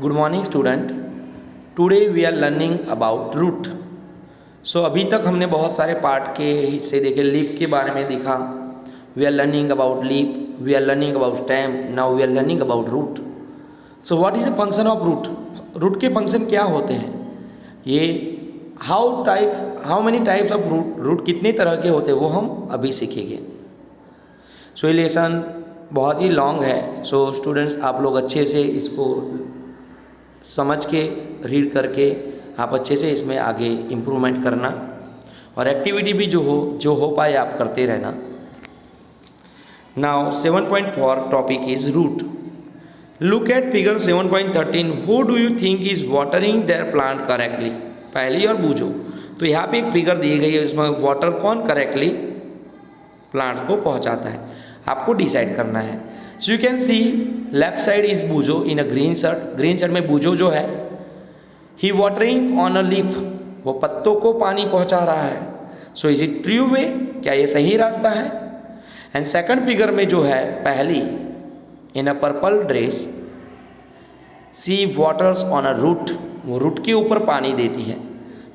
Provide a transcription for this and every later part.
Good morning student. Today we are learning about root. So अभी तक हमने बहुत सारे पार्ट के हिस्से देखे। लीफ के बारे में देखा। We are learning about leaf, we are learning about stem, now we are learning about root. So what is the function of root? Root के फंक्शन क्या होते हैं? ये how many types of root कितने तरह के होते हैं वो हम अभी सीखेंगे। सो ये लेसन बहुत ही लॉन्ग है। सो स्टूडेंट्स आप लोग अच्छे से इसको समझ के रीड करके आप अच्छे से इसमें आगे इम्प्रूवमेंट करना और एक्टिविटी भी जो हो पाए आप करते रहना। Now 7.4 topic is root. Look at figure 7.13। Who do you think is watering their plant correctly? पहली और बूझो। तो यहाँ पे एक फिगर दी गई है, इसमें वाटर कौन करेक्टली प्लांट को पहुँचाता है, आपको डिसाइड करना है। So you can C left side is बूजो in a green shirt. Green shirt में बूजो जो है ही वाटरिंग ऑन अ लीफ, वो पत्तों को पानी पहुंचा रहा है। सो इज इट ट्रू वे? क्या ये सही रास्ता है? एंड सेकंड फिगर में जो है Paheli in a purple dress she waters on a root, वो रूट के ऊपर पानी देती है।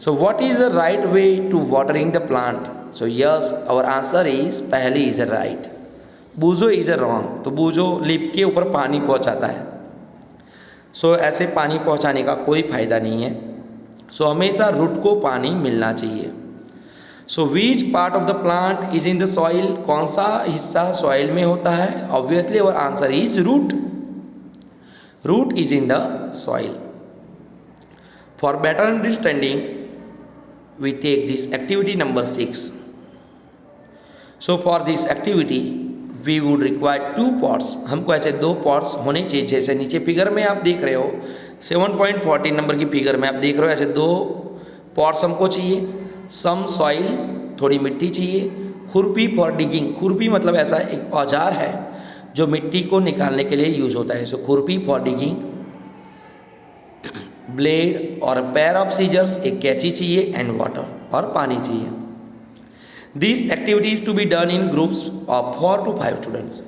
So what is the right way to watering the plant? So yes our answer is Paheli is right, Boojho is a wrong. तो बूजो लीफ के ऊपर पानी पहुंचाता है। सो ऐसे पानी पहुंचाने का कोई फायदा नहीं है। सो हमेशा रूट को पानी मिलना चाहिए। So which part of the plant is in the soil? कौन सा हिस्सा सॉइल में होता है? Obviously our answer is root. Root is in the soil. For better understanding we take this activity number 6. So for this activity we would require 2 pots. हमको ऐसे 2 pots होने चाहिए। जैसे नीचे फिगर में आप देख रहे हो 7.14 नंबर की फिगर में आप देख रहे हो ऐसे 2 पॉट्स हमको चाहिए। सम सॉइल, थोड़ी मिट्टी चाहिए। खुरपी फॉर डिगिंग। खुरपी मतलब ऐसा एक औजार है जो मिट्टी को निकालने के लिए यूज होता है। So khurpi for digging. Blade और पेयर ऑफ सीजर्स, एक कैंची चाहिए। एंड वाटर, और पानी चाहिए। This activity is to be done in groups of 4 to 5 students.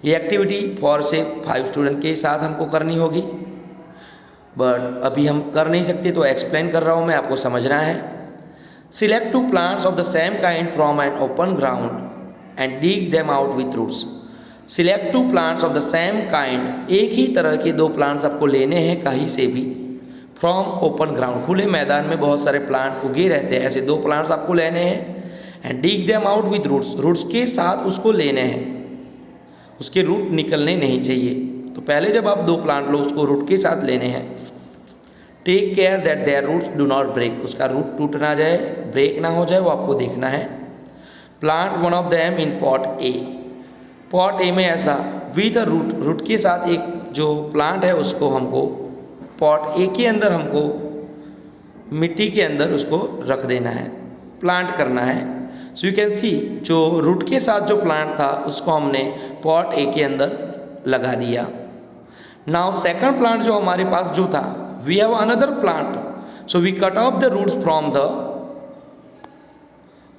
ये एक्टिविटी 4 से 5 स्टूडेंट के साथ हमको करनी होगी। बट अभी हम कर नहीं सकते तो एक्सप्लेन कर रहा हूँ मैं, आपको समझना है। Select 2 plants of the same kind from an open ground and dig them out with roots. Select 2 plants of the same kind, एक ही तरह के 2 प्लांट्स आपको लेने हैं कहीं से भी। फ्रॉम ओपन ग्राउंड, खुले मैदान में बहुत सारे प्लांट उगे रहते हैं, ऐसे 2 प्लांट्स आपको लेने हैं। And dig them out with roots, roots के साथ उसको लेने हैं, उसके रूट निकलने नहीं चाहिए। तो पहले जब आप 2 प्लांट लो उसको रूट के साथ लेने हैं। Take care that their roots do not break, उसका रूट टूट ना जाए, ब्रेक ना हो जाए, वो आपको देखना है। Plant one of them in pot A. Pot A में ऐसा विद अ रूट, रूट के साथ एक जो प्लांट है उसको हमको पॉट ए के अंदर हमको मिट्टी के अंदर उसको रख देना है, प्लांट करना है। सो यू कैन सी जो रूट के साथ जो प्लांट था उसको हमने पॉट ए के अंदर लगा दिया। नाउ सेकंड प्लांट जो हमारे पास जो था, we have another plant, so we cut off the roots from the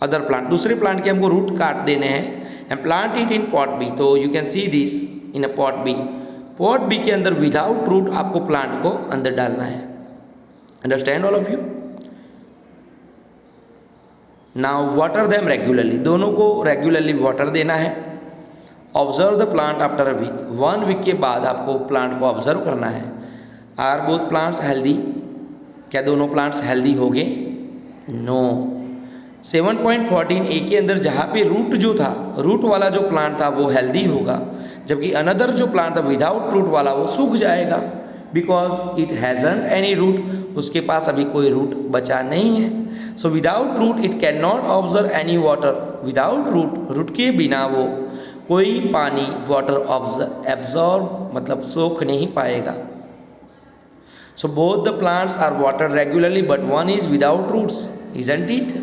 other plant. दूसरे प्लांट के हमको रूट काट देने हैं and plant it in pot B. तो you can see this in a pot B. Pot B के अंदर without root आपको प्लांट को अंदर डालना है। Understand all of you? Now water them regularly, दोनों को रेगुलरली वाटर देना है। Observe the plant after a week, 1 week के बाद आपको प्लांट को ऑब्जर्व करना है। Are both plants healthy? क्या दोनों प्लांट्स हेल्दी हो गए? नो। 7.14 ए के अंदर जहाँ पे रूट जो था, रूट वाला जो प्लांट था वो हेल्दी होगा, जबकि अनदर जो प्लांट था विदाउट रूट वाला वो सूख जाएगा। Because it hasn't any root, उसके पास अभी कोई रूट बचा नहीं है। So without root it can not observe any water. Without root, root के बिना वो कोई पानी वाटर एब्जॉर्ब मतलब सोख नहीं पाएगा। So both the plants are water regularly but one is without roots, isn't it?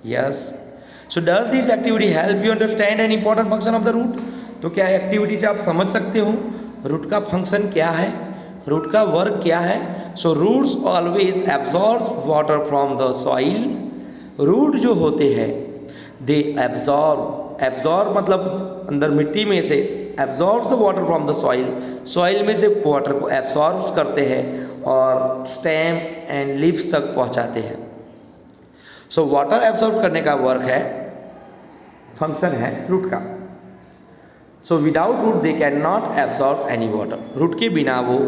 Yes. So does this activity help you understand an important function of the root? तो क्या एक्टिविटी से आप समझ सकते हो रूट का फंक्शन क्या है, रूट का वर्क क्या है? So roots always absorb water from the soil. Root जो होते हैं दे एब्जॉर्ब मतलब अंदर मिट्टी में से absorbs the water from the soil में से वाटर को एब्जॉर्ब्स करते हैं और स्टेम एंड लीव्स तक पहुंचाते हैं। सो वाटर एब्जॉर्ब करने का वर्क है, फंक्शन है रूट का। So without root they can not absorb any water, root के बिना वो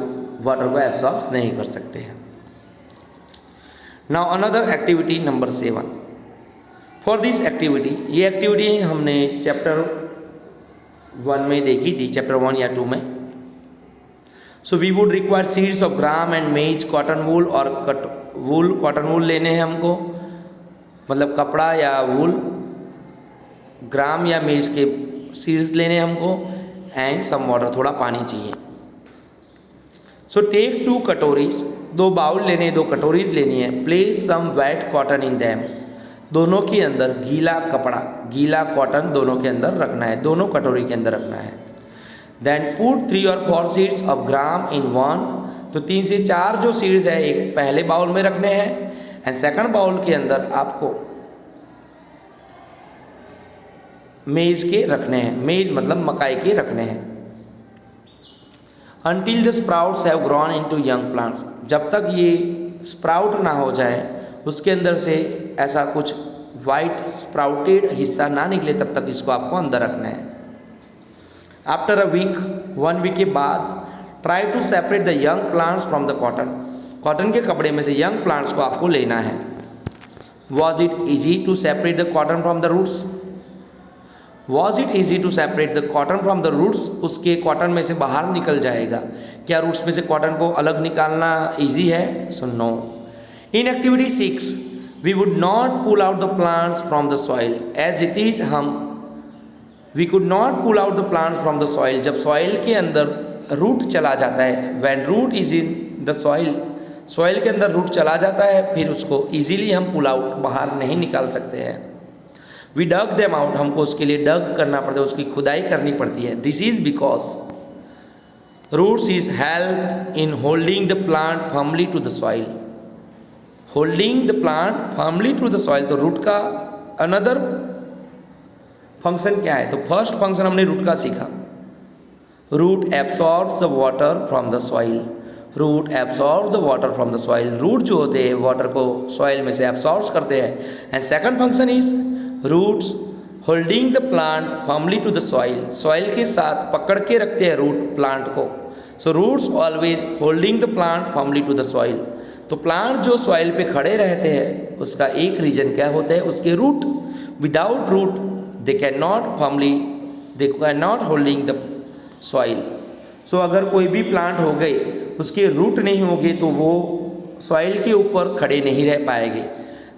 वाटर को एब्जॉर्ब नहीं कर सकते हैं। Now another activity number 7। For this activity, ये एक्टिविटी हमने चैप्टर 1 में देखी थी, चैप्टर 1 या 2 में। So we would require seeds of gram and maize, cotton wool और कॉटन वूल लेने हैं हमको, मतलब कपड़ा या वूल, ग्राम या मेज के सीड्स लेने हमको, एंड सम वाटर, थोड़ा पानी चाहिए। सो टेक 2 कटोरीज, 2 बाउल लेने, 2 कटोरीज लेनी है। Place some wet cotton in them, दोनों के अंदर गीला कपड़ा, गीला कॉटन दोनों के अंदर रखना है, दोनों कटोरी के अंदर रखना है। देन पुट 3 और 4 seeds of gram in one, तो 3 से 4 जो सीड्स है एक पहले बाउल में रखने हैं, एंड सेकंड बाउल के अंदर आपको मेज के रखने हैं, मेज मतलब मकाई के रखने हैं। Until the sprouts have grown into young plants, जब तक ये स्प्राउट ना हो जाए, उसके अंदर से ऐसा कुछ वाइट स्प्राउटेड हिस्सा ना निकले, तब तक इसको आपको अंदर रखना है। आफ्टर अ वीक, 1 वीक के बाद, try to separate the young plants from the cotton, cotton के कपड़े में से यंग प्लांट्स को आपको लेना है। Was it easy to separate the cotton from the roots, was it easy to separate the cotton from the roots, उसके cotton में से बाहर निकल जाएगा, क्या रूट्स में से कॉटन को अलग निकालना ईजी है? So no. In activity 6, we would not pull out the plants from the soil as it is, we could not pull out the plants from the soil, जब सॉइल के अंदर root चला जाता है, when root is in the soil, soil के अंदर root चला जाता है, फिर उसको ईजिली हम पुल आउट, बाहर नहीं निकाल सकते हैं। वी डग देम आउट, हमको उसके लिए डग करना पड़ता है, उसकी खुदाई करनी पड़ती है। This is because roots is help in holding the plant firmly to the soil, holding the plant firmly to the soil. तो रूट का अनदर फंक्शन क्या है? तो फर्स्ट फंक्शन हमने रूट का सीखा, root absorbs the water from the soil, root absorbs the water from the soil, root जो होते हैं वाटर को सॉइल में से एब्सॉर्ब्स करते हैं। And second function is roots holding the plant firmly to the soil, soil के साथ पकड़ के रखते हैं रूट प्लांट को। So roots always holding the plant firmly to the soil, तो प्लांट जो सॉइल पे खड़े रहते हैं उसका एक रीजन क्या होता है? उसके root. Without root they can not firmly, they can not holding the soil. So अगर कोई भी प्लांट हो गए, उसके रूट नहीं होंगे तो वो सॉइल के ऊपर खड़े नहीं रह पाएंगे।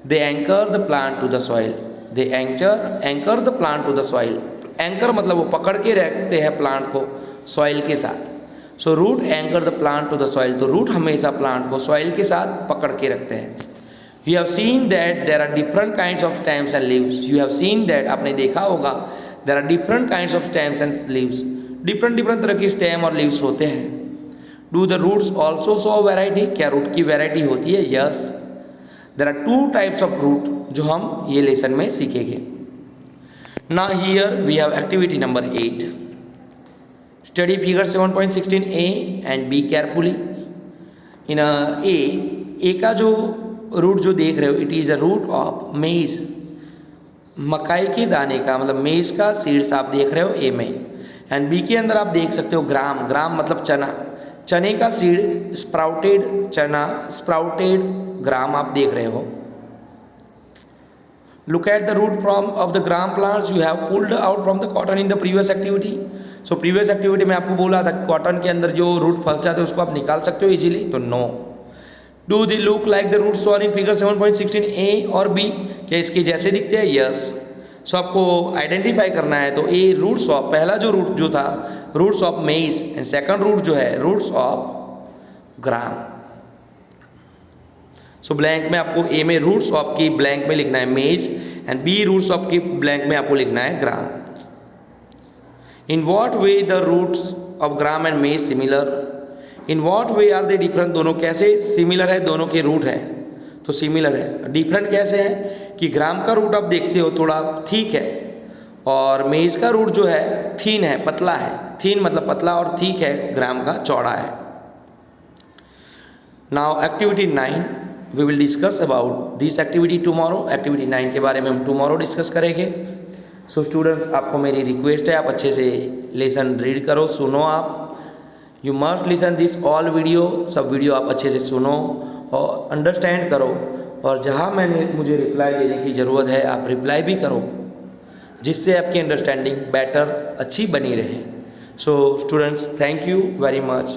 They anchor the plant to the soil, they anchor the plant to the soil, anchor मतलब वो पकड़ के रखते हैं प्लांट को सॉइल के साथ। So root anchor the plant to the soil, तो रूट हमेशा प्लांट को सॉइल के साथ पकड़ के रखते हैं। You have seen that there are different kinds of stems and leaves, you have seen that, आपने देखा होगा, there are different kinds of stems and leaves, different different तरह के स्टेम और लीव्स होते हैं। Do the roots also show variety, क्या root की वैरायटी होती है? Yes, there are 2 types of root, जो हम ये लेसन में सीखेंगे। Now here we have activity number 8, study figure 7.16a and B carefully. In A का जो रूट जो देख रहे हो, it is a root of maize, मकाई के दाने का, मतलब मेज का सीड्स आप देख रहे हो ए में। एंड बी के अंदर आप देख सकते हो ग्राम, ग्राम मतलब चना, चने का सीड, स्प्राउटेड चना, स्प्राउटेड ग्राम आप देख रहे हो। Look at the root from of the gram plants you have pulled out from the cotton in the previous activity. So previous activity में आपको बोला था कॉटन के अंदर जो रूट फंस जाते हैं उसको आप निकाल सकते हो इजीली, तो no. Do they look like the roots on in figure 7.16a और बी, क्या इसके जैसे दिखते हैं? यस। सो आपको आइडेंटिफाई करना है, तो ए रूट्स ऑफ, पहला जो रूट जो था roots of maize, and second root जो है roots of gram. So blank में आपको ए में रूट्स ऑफ की ब्लैंक में लिखना है maize, and B roots of की ब्लैंक में आपको लिखना है gram. In what way the roots of gram and maize similar, in what way are they different, दोनों कैसे सिमिलर है? दोनों के रूट है तो सिमिलर है। डिफरेंट कैसे है कि ग्राम का रूट आप देखते हो थोड़ा ठीक है और मेज का रूट जो है थीन है, पतला है। थीन मतलब पतला और ठीक है ग्राम का चौड़ा है। Now activity 9 we will discuss about this activity tomorrow. Activity 9 के बारे में हम टुमारो डिस्कस करेंगे। सो स्टूडेंट्स, आपको मेरी रिक्वेस्ट है आप अच्छे से लेसन रीड करो, सुनो। आप you must listen this all video, सब वीडियो आप अच्छे से सुनो और अंडरस्टैंड करो। और जहाँ मुझे रिप्लाई देने की ज़रूरत है आप रिप्लाई भी करो, जिससे आपकी अंडरस्टैंडिंग बेटर अच्छी बनी रहे। So students, thank you very much.